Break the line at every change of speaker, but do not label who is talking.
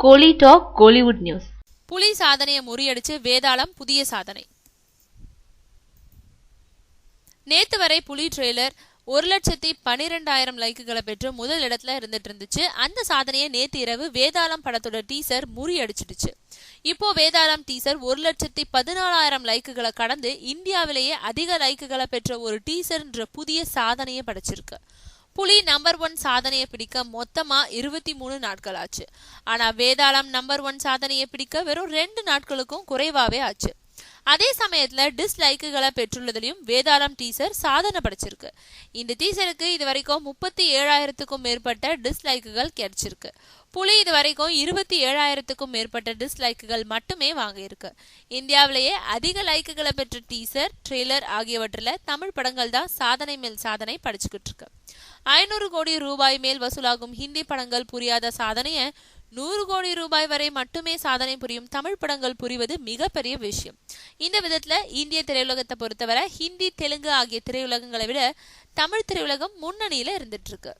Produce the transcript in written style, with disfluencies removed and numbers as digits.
கோலி talk Kollywood news.
புலி சாதனையை முறியடிச்சு வேதாளம் புதிய சாதனை. நேத்து வரை புலி ட்ரெய்லர் 1,12,000 லைக்குகளை பெற்று முதல் இடத்துல இருந்துச்சு. அந்த சாதனையை நேத்து இரவு வேதாளம் படத்தோட டீசர் முறியடிச்சிடுச்சு. இப்போ வேதாளம் டீசர் 1,14,000 லைக்குகளை கடந்து இந்தியாவிலேயே அதிக லைக்குகளை பெற்ற ஒரு டீசர்ன்ற புதிய சாதனையை படைச்சிருக்கு. புலி நம்பர் 1 சாதனையை பிடிக்க மொத்தமா 23 நாட்கள் ஆச்சு. ஆனா வேதாளம் நம்பர் 1 சாதனையை பிடிக்க வெறும் 2 நாட்களுக்கும் குறைவாவே ஆச்சு. அதே சமயத்துல டிஸ்லைக்குகளை பெற்றுள்ளதிலும் வேதாளம் டீசர் சாதனை படைச்சிருக்கு. இந்த டீசருக்கு இதுவரைக்கும் 37,000க்கும் மேற்பட்ட டிஸ்லைக்குகள் கிடைச்சிருக்கு. புலி இதுவரைக்கும் 27,000க்கும் மேற்பட்ட டிஸ்லைக்குகள் மட்டுமே வாங்கியிருக்கு. இந்தியாவிலேயே அதிக லைக்குகளை பெற்ற டீசர், ட்ரெய்லர் ஆகியவற்றில் தமிழ் படங்கள் தான் சாதனை மேல் சாதனை படிச்சுக்கிட்டு இருக்கு. 500 கோடி ரூபாய் மேல் வசூலாகும் ஹிந்தி படங்கள் புரியாத சாதனையை 100 கோடி ரூபாய் வரை மட்டுமே சாதனை புரியும் தமிழ் படங்கள் புரிவது மிகப்பெரிய விஷயம். இந்த விதத்துல இந்திய திரையுலகத்தை பொறுத்தவரை ஹிந்தி, தெலுங்கு ஆகிய திரையுலகங்களை விட தமிழ் திரையுலகம் முன்னணியில இருந்துட்டு இருக்கு.